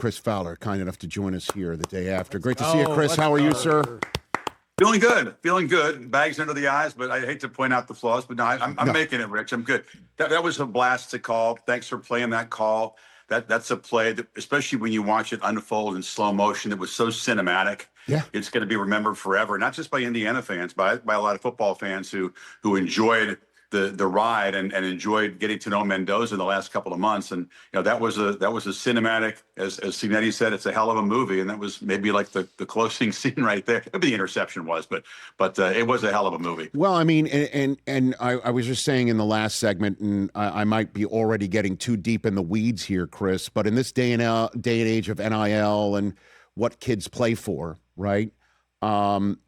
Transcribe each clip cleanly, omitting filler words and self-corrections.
Chris Fowler, kind enough to join us here the day after. Great to see you, Chris. How are you, sir? Feeling good. Bags under the eyes, but I hate to point out the flaws. But no, I'm making it, Rich. I'm good. That was a blast to call. Thanks for playing that call. That's a play that, especially when you watch it unfold in slow motion, it was so cinematic. Yeah, it's going to be remembered forever, not just by Indiana fans, by a lot of football fans who enjoyed the ride and enjoyed getting to know Mendoza in the last couple of months. And that was a cinematic, as Cignetti said, it's a hell of a movie. And that was maybe like the closing scene right there. Maybe the interception was, but it was a hell of a movie. Well, I mean, and I was just saying in the last segment, and I might be already getting too deep in the weeds here, Chris, but in this day and age of NIL and what kids play for, right?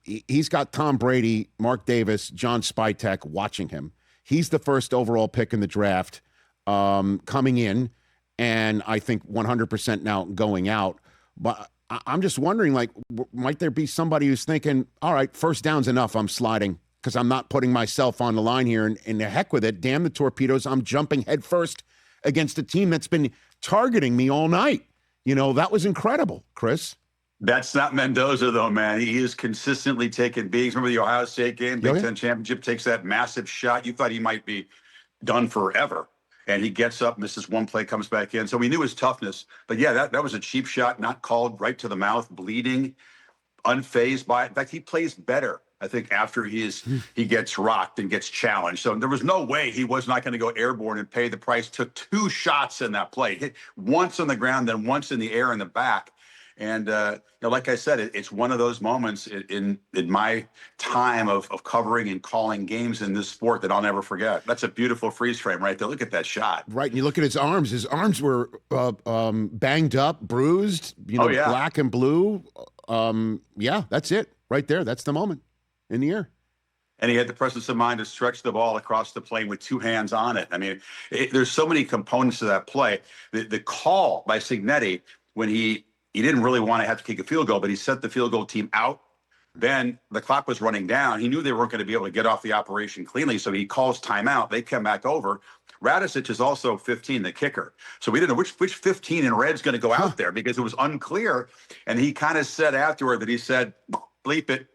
He's got Tom Brady, Mark Davis, John Spytek watching him. He's the first overall pick in the draft coming in, and I think 100% now going out. But I'm just wondering, like, might there be somebody who's thinking, all right, first down's enough, I'm sliding because I'm not putting myself on the line here, and the heck with it, damn the torpedoes, I'm jumping headfirst against a team that's been targeting me all night. That was incredible, Chris. That's not Mendoza, though, man. He is consistently taking beatings. Remember the Ohio State game, Big Ten championship, takes that massive shot. You thought he might be done forever. And he gets up, misses one play, comes back in. So we knew his toughness. But, yeah, that was a cheap shot, not called, right to the mouth, bleeding, unfazed by it. In fact, he plays better, I think, after he gets rocked and gets challenged. So there was no way he was not going to go airborne and pay the price. Took two shots in that play, hit once on the ground, then once in the air in the back. And, like I said, it's one of those moments in my time of covering and calling games in this sport that I'll never forget. That's a beautiful freeze frame right there. Look at that shot. Right. And you look at his arms. His arms were banged up, bruised, black and blue. Yeah, that's it right there. That's the moment in the air. And he had the presence of mind to stretch the ball across the plane with two hands on it. I mean, there's so many components to that play. The call by Cignetti when he didn't really want to have to kick a field goal, but he sent the field goal team out. Then the clock was running down. He knew they weren't going to be able to get off the operation cleanly, so he calls timeout. They come back over. Radicic is also 15, the kicker. So we didn't know which 15 in red's going to go out there because it was unclear. And he kind of said afterward that he said, bleep it,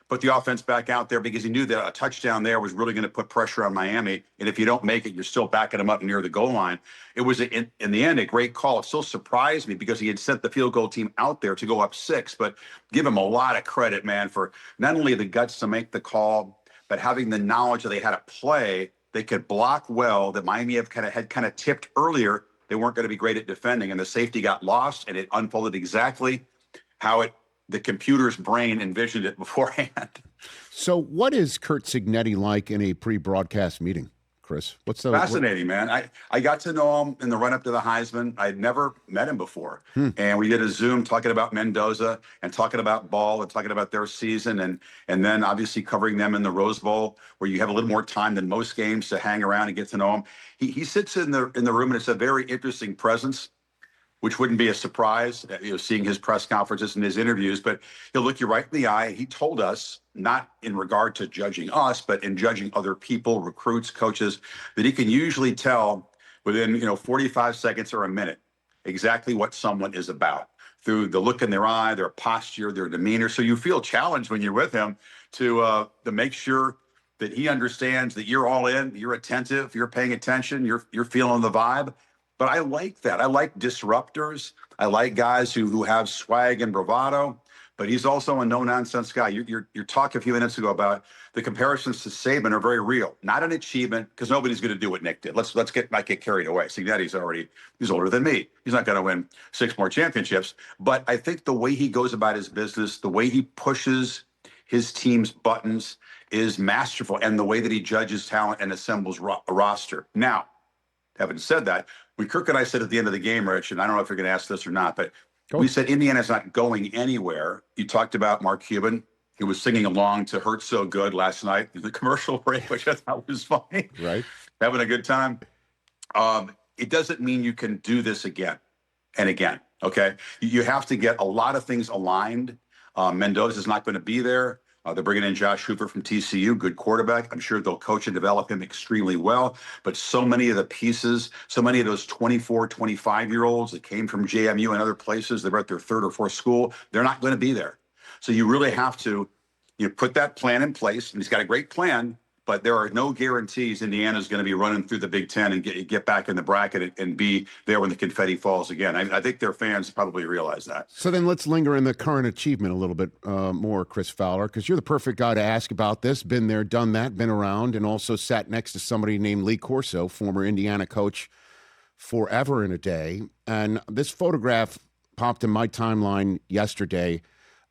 put the offense back out there because he knew that a touchdown there was really going to put pressure on Miami. And if you don't make it, you're still backing them up near the goal line. It was, in the end, a great call. It still surprised me because he had sent the field goal team out there to go up 6. But give him a lot of credit, man, for not only the guts to make the call, but having the knowledge that they had a play they could block well that Miami had kind of tipped earlier. They weren't going to be great at defending, and the safety got lost, and it unfolded exactly how the computer's brain envisioned it beforehand. So what is Curt Cignetti like in a pre-broadcast meeting, Chris? What's the fascinating, man. I got to know him in the run-up to the Heisman. I'd never met him before. And we did a Zoom talking about Mendoza and talking about ball and talking about their season and then obviously covering them in the Rose Bowl, where you have a little more time than most games to hang around and get to know him. He sits in the room, and it's a very interesting presence, which wouldn't be a surprise, seeing his press conferences and his interviews, but he'll look you right in the eye. He told us, not in regard to judging us, but in judging other people, recruits, coaches, that he can usually tell within 45 seconds or a minute exactly what someone is about through the look in their eye, their posture, their demeanor. So you feel challenged when you're with him to make sure that he understands that you're all in, you're attentive, you're paying attention, you're feeling the vibe. But I like that. I like disruptors. I like guys who have swag and bravado. But he's also a no-nonsense guy. You're talking a few minutes ago about the comparisons to Saban are very real. Not an achievement, because nobody's going to do what Nick did. Let's not get carried away. Cignetti's he's older than me. He's not going to win 6 more championships. But I think the way he goes about his business, the way he pushes his team's buttons is masterful, and the way that he judges talent and assembles a roster. Now, having said that, when Kirk and I said at the end of the game, Rich, and I don't know if you're going to ask this or not, but we said Indiana's not going anywhere. You talked about Mark Cuban. He was singing along to Hurt So Good last night in the commercial break, which I thought was funny. Right. Having a good time. It doesn't mean you can do this again and again, okay? You have to get a lot of things aligned. Mendoza's not going to be there. They're bringing in Josh Hoover from TCU, good quarterback. I'm sure they'll coach and develop him extremely well. But so many of the pieces, so many of those 24, 25-year-olds that came from JMU and other places, they're at their third or fourth school, they're not going to be there. So you really have to put that plan in place. And he's got a great plan, but there are no guarantees Indiana's going to be running through the Big Ten and get back in the bracket and be there when the confetti falls again. I think their fans probably realize that. So then let's linger in the current achievement a little bit more, Chris Fowler, because you're the perfect guy to ask about this. Been there, done that, been around, and also sat next to somebody named Lee Corso, former Indiana coach forever and a day. And this photograph popped in my timeline yesterday.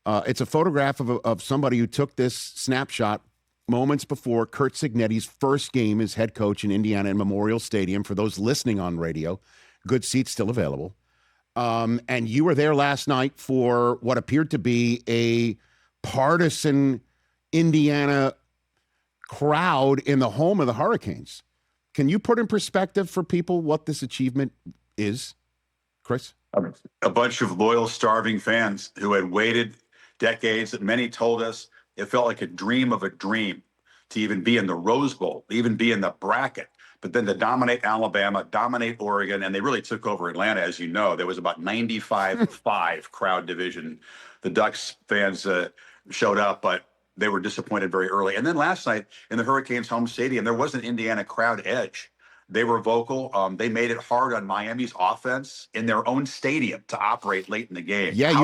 It's a photograph of somebody who took this snapshot moments before Curt Cignetti's first game as head coach in Indiana in Memorial Stadium. For those listening on radio, good seats still available. And you were there last night for what appeared to be a partisan Indiana crowd in the home of the Hurricanes. Can you put in perspective for people what this achievement is, Chris? A bunch of loyal, starving fans who had waited decades, that many told us it felt like a dream of a dream to even be in the Rose Bowl, even be in the bracket, but then to dominate Alabama, dominate Oregon, and they really took over Atlanta, as you know. There was about 95-5 crowd division. The Ducks fans showed up, but they were disappointed very early. And then last night in the Hurricanes' home stadium, there was an Indiana crowd edge. They were vocal. They made it hard on Miami's offense in their own stadium to operate late in the game. Yeah,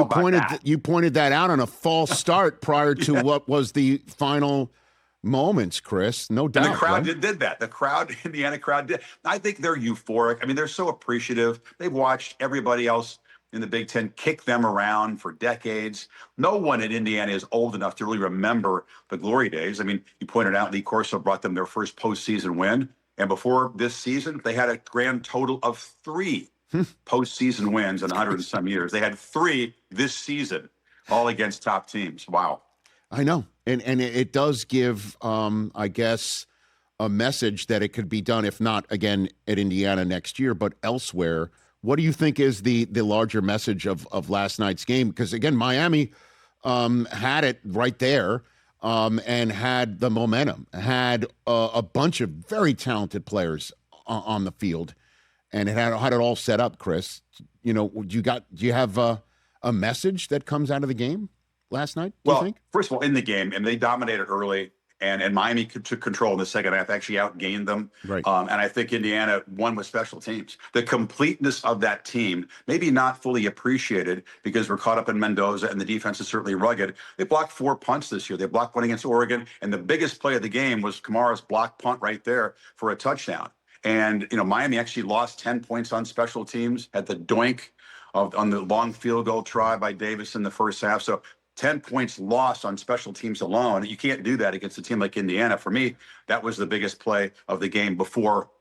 you pointed that out on a false start prior to what was the final moments, Chris. No doubt. And the crowd right? did that. The crowd, Indiana crowd did. I think they're euphoric. I mean, they're so appreciative. They've watched everybody else in the Big Ten kick them around for decades. No one in Indiana is old enough to really remember the glory days. I mean, you pointed out Lee Corso brought them their first postseason win. And before this season, they had a grand total of 3 postseason wins in 100 and some years. They had 3 this season, all against top teams. Wow. I know. And it does give, I guess, a message that it could be done, if not, again, at Indiana next year, but elsewhere. What do you think is the larger message of last night's game? Because, again, Miami had it right there. And had the momentum, had a bunch of very talented players on the field, and it had it all set up. Chris, do you have a message that comes out of the game last night? Do you think? First of all, in the game, and they dominated early, and Miami took control in the second half, actually outgained them. Right. And I think Indiana won with special teams. The completeness of that team, maybe not fully appreciated because we're caught up in Mendoza, and the defense is certainly rugged. They blocked 4 punts this year. They blocked one against Oregon, and the biggest play of the game was Kamara's block punt right there for a touchdown. And, Miami actually lost 10 points on special teams at the doink on the long field goal try by Davis in the first half. So 10 points lost on special teams alone. You can't do that against a team like Indiana. For me, that was the biggest play of the game before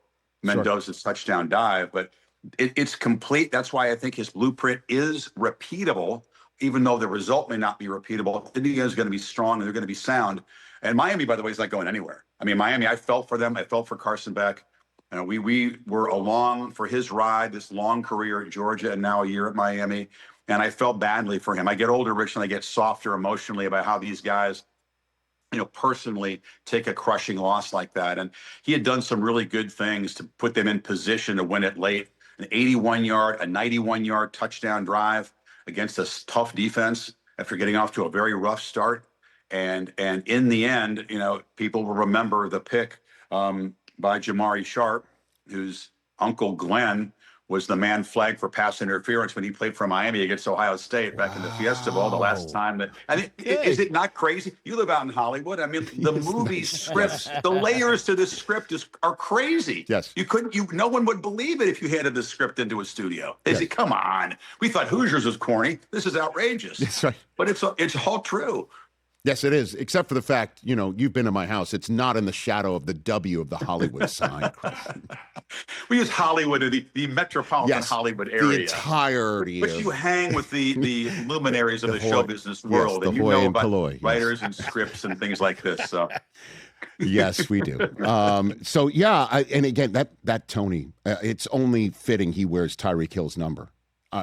Mendoza's touchdown dive. But it's complete. That's why I think his blueprint is repeatable, even though the result may not be repeatable. Indiana is going to be strong and they're going to be sound. And Miami, by the way, is not going anywhere. I mean, Miami, I felt for them. I felt for Carson Beck. We were along for his ride, this long career at Georgia and now a year at Miami. And I felt badly for him. I get older, Rich, and I get softer emotionally about how these guys, personally take a crushing loss like that. And he had done some really good things to put them in position to win it late. An 81-yard, a 91-yard touchdown drive against a tough defense after getting off to a very rough start. And in the end, people will remember the pick by Jamari Sharp, whose uncle Glenn was the man flagged for pass interference when he played for Miami against Ohio State back in the Fiesta Bowl, the last time that. I mean, is it not crazy? You live out in Hollywood. I mean, the movie scripts, the layers to this script are crazy. Yes. No one would believe it if you handed the script into a studio. They say, come on. We thought Hoosiers was corny. This is outrageous. That's right. But it's all true. Yes, it is, except for the fact, you've been to my house. It's not in the shadow of the W of the Hollywood sign, Chris. We use Hollywood, the metropolitan Hollywood area. The entirety But you hang with the luminaries of the show business world, and you know about writers and scripts and things like this. So. Yes, we do. And again, that Tony, it's only fitting he wears Tyreek Hill's number.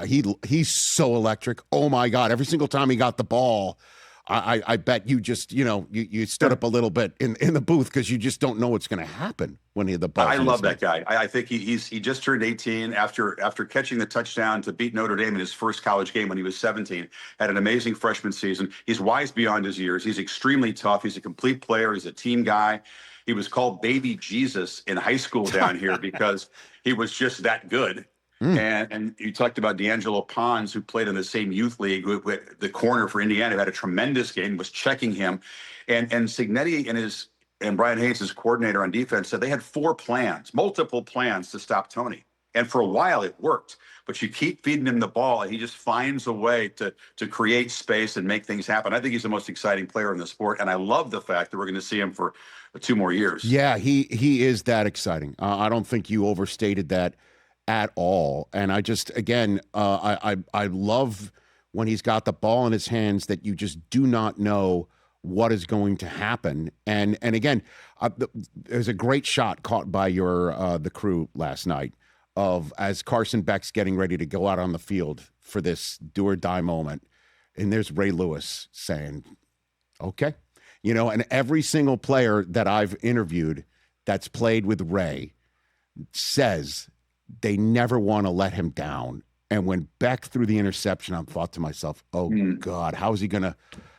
He's so electric. Oh, my God. Every single time he got the ball, I bet you just, you stood up a little bit in the booth because you just don't know what's going to happen when the ball's I in love his that guy. I think he just turned 18 after catching the touchdown to beat Notre Dame in his first college game when he was 17. Had an amazing freshman season. He's wise beyond his years. He's extremely tough. He's a complete player. He's a team guy. He was called Baby Jesus in high school down here because he was just that good. And you talked about D'Angelo Pons, who played in the same youth league with the corner for Indiana, who had a tremendous game, was checking him. And Cignetti and Brian Hayes, his coordinator on defense, said they had multiple plans to stop Tony. And for a while it worked, but you keep feeding him the ball and he just finds a way to create space and make things happen. I think he's the most exciting player in the sport. And I love the fact that we're going to see him for 2 more years. Yeah, he is that exciting. I don't think you overstated that at all. And I just, again, I love when he's got the ball in his hands that you just do not know what is going to happen. And again, there's a great shot caught by the crew last night of as Carson Beck's getting ready to go out on the field for this do or die moment. And there's Ray Lewis saying, okay, and every single player that I've interviewed that's played with Ray says they never want to let him down. And when Beck threw the interception, I thought to myself, oh God, how's he going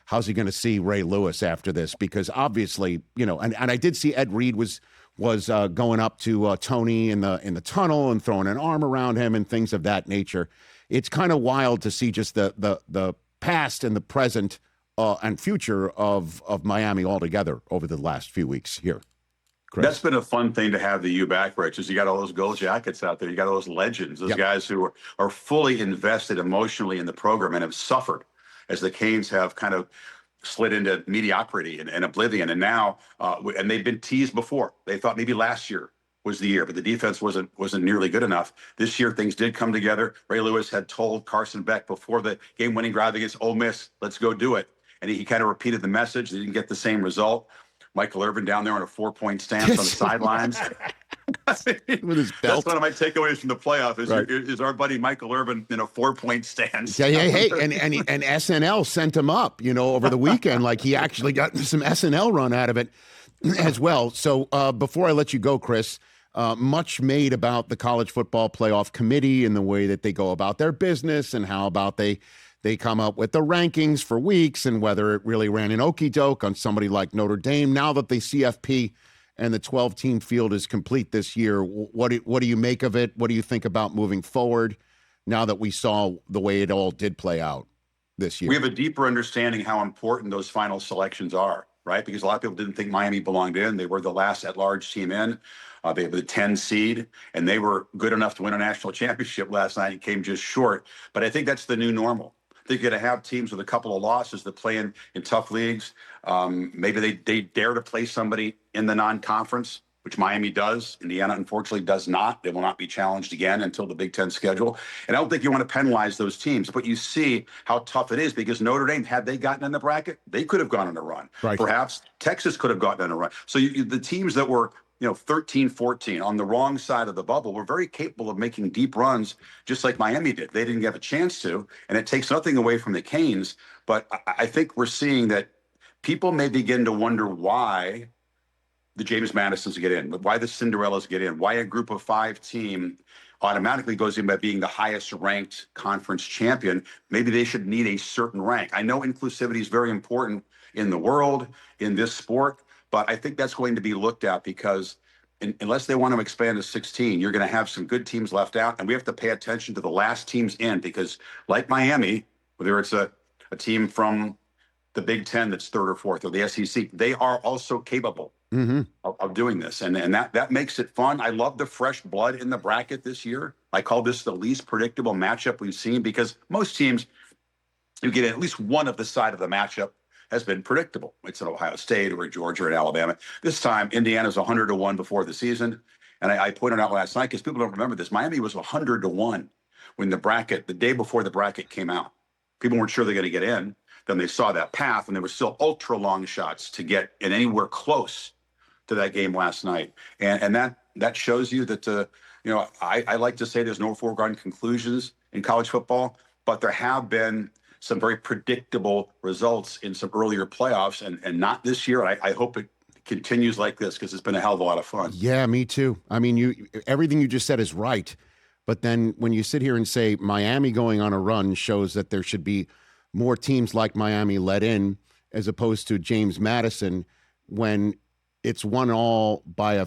to see Ray Lewis after this? Because obviously, and I did see Ed Reed was going up to Tony in the tunnel and throwing an arm around him and things of that nature. It's kind of wild to see just the past and the present and future of Miami altogether over the last few weeks here. Chris. That's been a fun thing to have the U back, Rich, is you got all those gold jackets out there. You got all those legends, those guys who are fully invested emotionally in the program and have suffered as the Canes have kind of slid into mediocrity and oblivion. And now, and they've been teased before. They thought maybe last year was the year, but the defense wasn't nearly good enough. This year, things did come together. Ray Lewis had told Carson Beck before the game-winning drive against Ole Miss, let's go do it. And he kind of repeated the message. They didn't get the same result. Michael Irvin down there on a 4-point stance on the sidelines. With his belt. That's one of my takeaways from the playoff is our buddy Michael Irvin in a 4-point stance. Yeah, hey, and SNL sent him up, over the weekend. Like he actually got some SNL run out of it as well. So before I let you go, Chris, much made about the College Football Playoff Committee and the way that they go about their business and how about they come up with the rankings for weeks and whether it really ran an okie doke on somebody like Notre Dame. Now that the CFP and the 12-team field is complete this year, what do you make of it? What do you think about moving forward now that we saw the way it all did play out this year? We have a deeper understanding how important those final selections are, right? Because a lot of people didn't think Miami belonged in. They were the last at-large team in. They were the 10 seed, and they were good enough to win a national championship last night and came just short. But I think that's the new normal. I think you're going to have teams with a couple of losses that play in tough leagues. Maybe they dare to play somebody in the non-conference, which Miami does. Indiana, unfortunately, does not. They will not be challenged again until the Big Ten schedule. And I don't think you want to penalize those teams. But you see how tough it is because Notre Dame, had they gotten in the bracket, they could have gone on a run. Right. Perhaps Texas could have gotten on a run. So the teams that were 13, 14 on the wrong side of the bubble were very capable of making deep runs, just like Miami did. They didn't have a chance to, and it takes nothing away from the Canes. But I think we're seeing that people may begin to wonder why the James Madisons get in, why the Cinderellas get in, why a group of 5 team automatically goes in by being the highest ranked conference champion. Maybe they should need a certain rank. I know inclusivity is very important in the world, in this sport, but I think that's going to be looked at because unless they want to expand to 16, you're going to have some good teams left out. And we have to pay attention to the last teams in because like Miami, whether it's a team from the Big Ten that's 3rd or 4th or the SEC, they are also capable of doing this. And that makes it fun. I love the fresh blood in the bracket this year. I call this the least predictable matchup we've seen because most teams, you get at least one of the side of the matchup has been predictable. It's an Ohio State or a Georgia or an Alabama. This time, Indiana's 100-1 before the season. And I pointed out last night, because people don't remember this, Miami was 100-1 when the day before the bracket came out. People weren't sure they're going to get in. Then they saw that path, and there were still ultra long shots to get in anywhere close to that game last night. And that shows you that, I like to say there's no foregone conclusions in college football, but there have been some very predictable results in some earlier playoffs, and not this year. I hope it continues like this because it's been a hell of a lot of fun. Yeah, me too. I mean, everything you just said is right. But then when you sit here and say Miami going on a run shows that there should be more teams like Miami let in as opposed to James Madison, when it's won all by a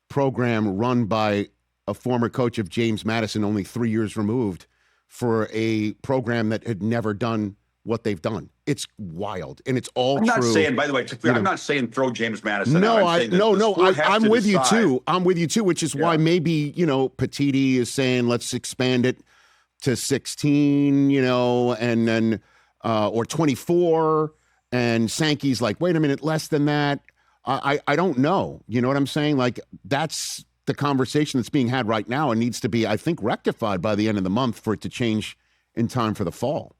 program run by a former coach of James Madison only 3 years removed for a program that had never done what they've done. It's wild, and it's all true. I'm not saying, by the way, I'm not saying throw James Madison no, out. I'm with you too. I'm with you too, which is why maybe, Petiti is saying let's expand it to 16, and then or 24, and Sankey's like, wait a minute, less than that. I don't know. You know what I'm saying? Like, that's the conversation that's being had right now and needs to be, I think, rectified by the end of the month for it to change in time for the fall.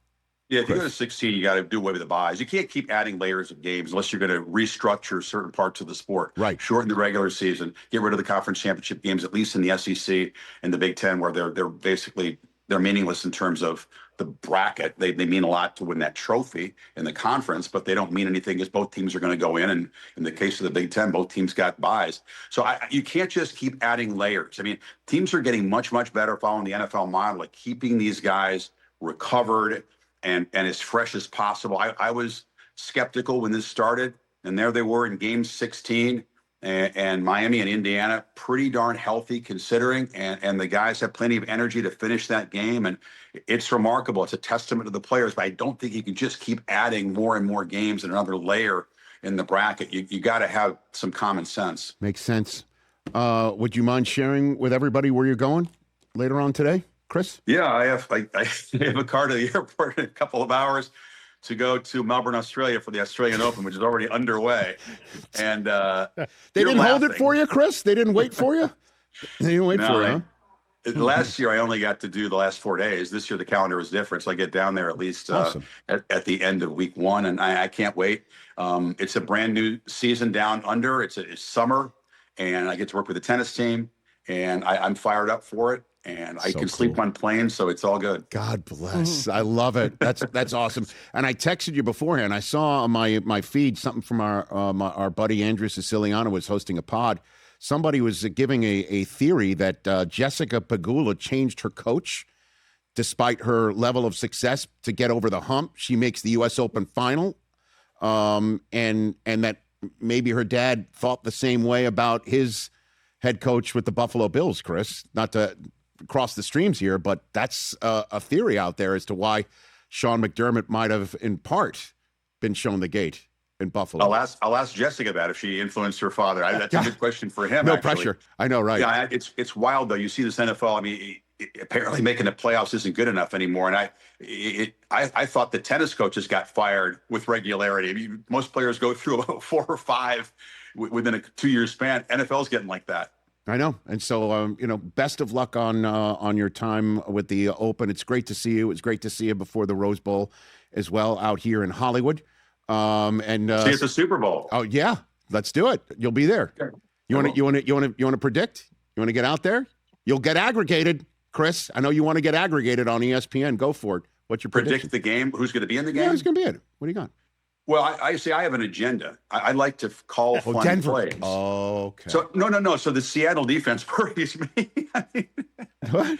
Yeah, if you go to 16, you got to do away with the buys. You can't keep adding layers of games unless you're going to restructure certain parts of the sport. Right. Shorten the regular season, get rid of the conference championship games, at least in the SEC and the Big Ten, where they're basically meaningless in terms of the bracket. They mean a lot to win that trophy in the conference, but they don't mean anything because both teams are going to go in. And in the case of the Big Ten, both teams got buys. So you can't just keep adding layers. I mean, teams are getting much, much better following the NFL model, like keeping these guys recovered and as fresh as possible. I was skeptical when this started, and there they were in game 16, and Miami and Indiana pretty darn healthy considering, and the guys have plenty of energy to finish that game, and it's remarkable. It's a testament to the players, but I don't think you can just keep adding more and more games and another layer in the bracket. You got to have some common sense. Makes sense. Would you mind sharing with everybody where you're going later on today, Chris? Yeah, I have a car to the airport in a couple of hours to go to Melbourne, Australia for the Australian Open, which is already underway. And they didn't hold it for you, Chris? They didn't wait for you? They didn't wait for you, huh? Last year, I only got to do the last 4 days. This year, the calendar was different, so I get down there at least awesome. at the end of week one, and I can't wait. It's a brand new season down under. It's summer, and I get to work with the tennis team, and I'm fired up for it. And I can sleep on planes, so it's all good. God bless. I love it. That's awesome. And I texted you beforehand. I saw on my feed something from our buddy Andrew Siciliano was hosting a pod. Somebody was giving a theory that Jessica Pegula changed her coach despite her level of success to get over the hump. She makes the U.S. Open final, and that maybe her dad thought the same way about his head coach with the Buffalo Bills, Chris. Not to cross the streams here, but that's a theory out there as to why Sean McDermott might have, in part, been shown the gate in Buffalo. I'll ask Jessica that if she influenced her father. That's a good question for him. No pressure. I know, right? Yeah, it's wild though. You see this NFL. I mean, apparently making the playoffs isn't good enough anymore. And I thought the tennis coaches got fired with regularity. I mean, most players go through about 4 or 5 within a 2-year span. NFL's getting like that. I know. And so, best of luck on your time with the Open. It's great to see you. It's great to see you before the Rose Bowl as well out here in Hollywood. See you at the Super Bowl. Oh yeah, let's do it. You'll be there. Sure. You want to predict? You want to get out there? You'll get aggregated, Chris. I know you want to get aggregated on ESPN. Go for it. What's your prediction? Predict the game? Who's going to be in the game? Yeah, who's going to be in it? What do you got? Well, I say I have an agenda. I like to call fun Denver plays. Oh, okay. So no. So the Seattle defense worries me. I mean, what?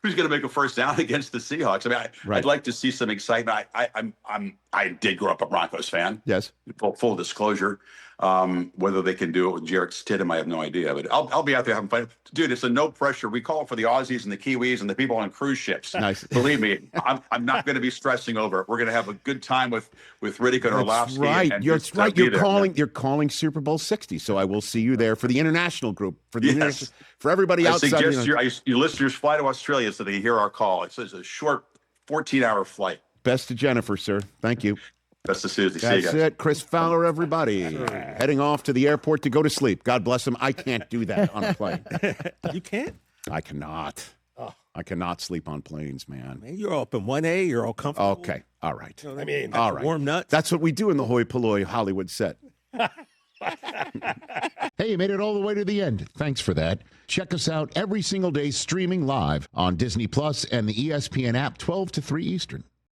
Who's going to make a first down against the Seahawks? I mean, I'd like to see some excitement. I did grow up a Broncos fan. Yes. Full disclosure. Whether they can do it with Jarrett Stidham, I have no idea. But I'll be out there having fun. Dude, it's a no pressure. We call it for the Aussies and the Kiwis and the people on cruise ships. Nice. Believe me, I'm not going to be stressing over it. We're going to have a good time with Riddick and Orlovsky. Right. That's right. You're calling Super Bowl 60. So I will see you there for the international group. For everybody outside. I suggest your listeners fly to Australia so they hear our call. It's a short 14-hour flight. Best to Jennifer, sir. Thank you. Best to Susie. That's it. Chris Fowler, everybody. Heading off to the airport to go to sleep. God bless him. I can't do that on a plane. You can't? I cannot. Oh. I cannot sleep on planes, man. You're up in 1A. You're all comfortable. Okay. All right. You know what I mean? All right. Warm nuts. That's what we do in the hoi polloi Hollywood set. Hey, you made it all the way to the end. Thanks for that. Check us out every single day streaming live on Disney Plus and the ESPN app 12 to 3 Eastern.